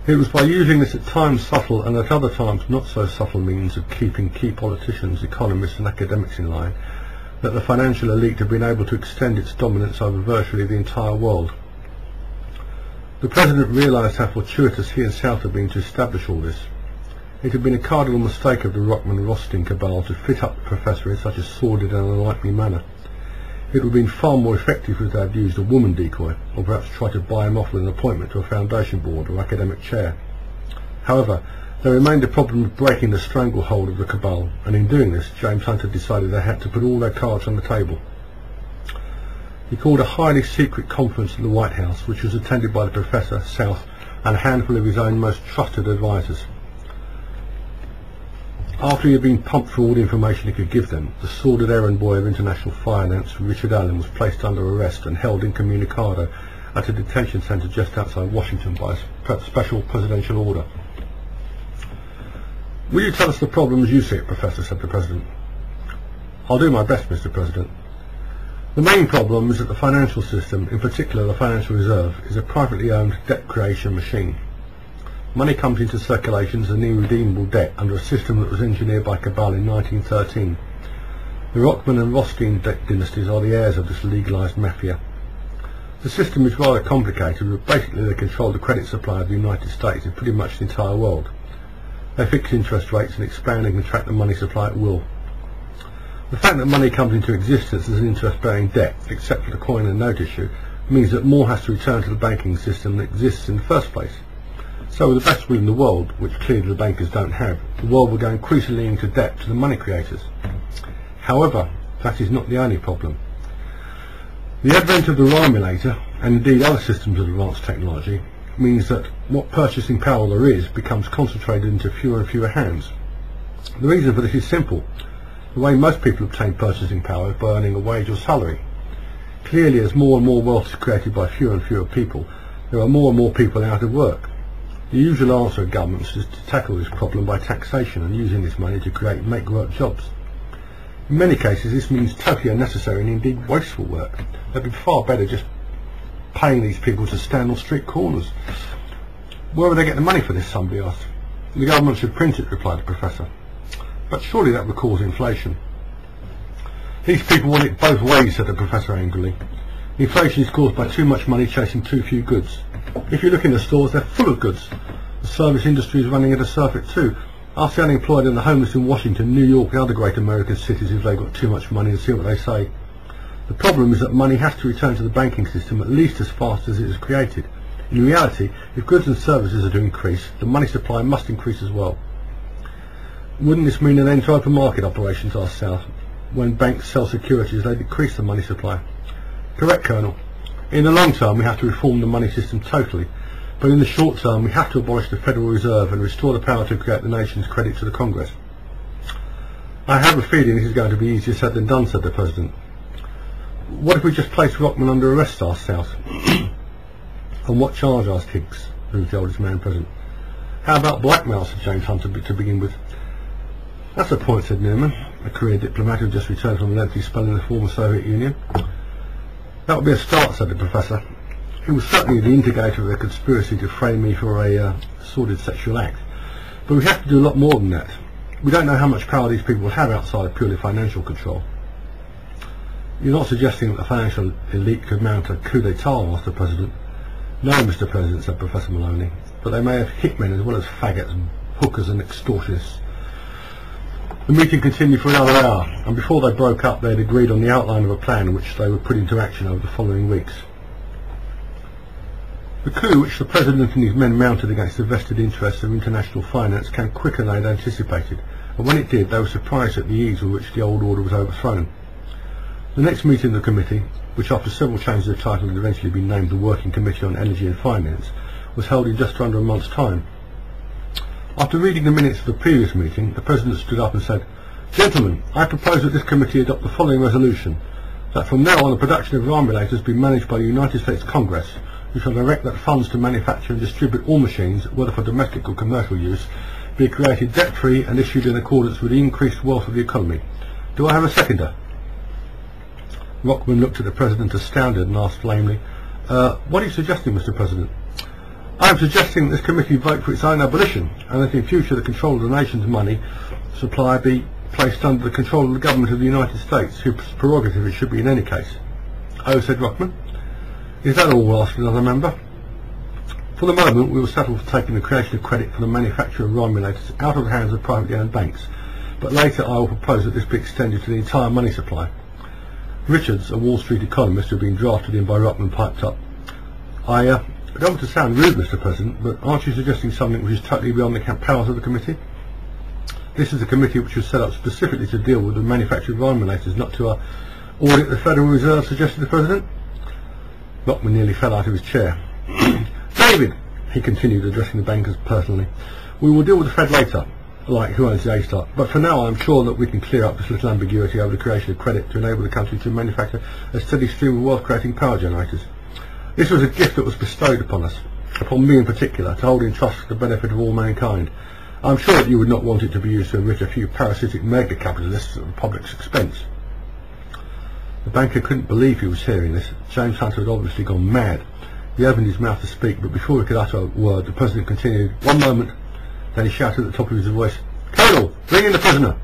It was by using this at times subtle and at other times not so subtle means of keeping key politicians, economists and academics in line that the financial elite had been able to extend its dominance over virtually the entire world. The President realised how fortuitous he and South had been to establish all this. It had been a cardinal mistake of the Rockman-Rothstein cabal to fit up the Professor in such a sordid and unlikely manner. It would have been far more effective if they had used a woman decoy, or perhaps tried to buy him off with an appointment to a foundation board or academic chair. However, there remained the problem of breaking the stranglehold of the cabal, and in doing this, James Hunter decided they had to put all their cards on the table. He called a highly secret conference at the White House, which was attended by the Professor, South, and a handful of his own most trusted advisers. After he had been pumped for all the information he could give them, the sordid errand boy of international finance, Richard Allen, was placed under arrest and held incommunicado at a detention centre just outside Washington by a special presidential order. "Will you tell us the problems you see it, Professor?" said the President. "I'll do my best, Mr. President. The main problem is that the financial system, in particular the Financial Reserve, is a privately owned debt creation machine. Money comes into circulation as an irredeemable debt under a system that was engineered by cabal in 1913. The Rockman and Rothstein debt dynasties are the heirs of this legalised mafia. The system is rather complicated, but basically they control the credit supply of the United States and pretty much the entire world. They fix interest rates and expand and contract the money supply at will. The fact that money comes into existence as an interest-bearing debt, except for the coin and note issue, means that more has to return to the banking system that exists in the first place. So with the best will in the world, which clearly the bankers don't have, the world will go increasingly into debt to the money creators. However, that is not the only problem. The advent of the Ramulator, and indeed other systems of advanced technology, means that what purchasing power there is becomes concentrated into fewer and fewer hands. The reason for this is simple. The way most people obtain purchasing power is by earning a wage or salary. Clearly, as more and more wealth is created by fewer and fewer people, there are more and more people out of work. The usual answer of governments is to tackle this problem by taxation and using this money to create make-work jobs. In many cases this means totally unnecessary and indeed wasteful work. It would be far better just paying these people to stand on street corners. "Where would they get the money for this?" somebody asked. "The government should print it," replied the Professor. "But surely that would cause inflation." "These people want it both ways," said the Professor angrily. "Inflation is caused by too much money chasing too few goods. If you look in the stores, they're full of goods. The service industry is running at a surfeit too. Ask the unemployed and the homeless in Washington, New York and other great American cities if they've got too much money and see what they say. The problem is that money has to return to the banking system at least as fast as it is created. In reality, if goods and services are to increase, the money supply must increase as well." "Wouldn't this mean an end to open market operations?" asked South. "When banks sell securities, they decrease the money supply." "Correct, Colonel. In the long term we have to reform the money system totally, but in the short term we have to abolish the Federal Reserve and restore the power to create the nation's credit to the Congress." "I have a feeling this is going to be easier said than done," said the President. "What if we just place Rockman under arrest?" asked South. "On what charge?" asked Higgs, who was the oldest man present. "How about blackmail?" said James Hunter, to begin with. "That's a point," said Newman, a career diplomat who just returned from a lengthy spell in the former Soviet Union. "That would be a start," said the Professor. "He was certainly the instigator of the conspiracy to frame me for a sordid sexual act. But we have to do a lot more than that. We don't know how much power these people have outside of purely financial control." "You're not suggesting that the financial elite could mount a coup d'etat?" asked the President. "No, Mr. President," said Professor Maloney, "but they may have hitmen as well as faggots and hookers and extortionists." The meeting continued for another hour, and before they broke up they had agreed on the outline of a plan which they would put into action over the following weeks. The coup which the President and his men mounted against the vested interests of international finance came quicker than they had anticipated, and when it did they were surprised at the ease with which the old order was overthrown. The next meeting of the committee, which after several changes of title had eventually been named the Working Committee on Energy and Finance, was held in just under a month's time. After reading the minutes of the previous meeting, the President stood up and said, "Gentlemen, I propose that this committee adopt the following resolution, that from now on the production of Ramulators be managed by the United States Congress, who shall direct that funds to manufacture and distribute all machines, whether for domestic or commercial use, be created debt-free and issued in accordance with the increased wealth of the economy. Do I have a seconder?" Rockman looked at the President astounded and asked lamely, "What are you suggesting, Mr. President?" I am suggesting that this committee vote for its own abolition, and that in future the control of the nation's money supply be placed under the control of the government of the United States, whose prerogative it should be in any case. Oh, said Rockman. Is that all? Asked another member. For the moment we will settle for taking the creation of credit for the manufacture of rhimulators out of the hands of privately owned banks, but later I will propose that this be extended to the entire money supply. Richards, a Wall Street economist who had been drafted in by Rockman, piped up. I don't want to sound rude, Mr. President, but aren't you suggesting something which is totally beyond the powers of the committee? This is a committee which was set up specifically to deal with the manufacture of rhimulators, not to audit the Federal Reserve, suggested the President. Rockman nearly fell out of his chair. David, he continued, addressing the bankers personally, we will deal with the Fed later, like who owns the A-Star, but for now I am sure that we can clear up this little ambiguity over the creation of credit to enable the country to manufacture a steady stream of wealth-creating power generators. This was a gift that was bestowed upon us, upon me in particular, to hold in trust for the benefit of all mankind. I am sure that you would not want it to be used to enrich a few parasitic mega-capitalists at the public's expense. The banker couldn't believe he was hearing this. James Hunter had obviously gone mad. He opened his mouth to speak, but before he could utter a word, the President continued, "One moment." Then he shouted at the top of his voice, "Colonel, bring in the prisoner."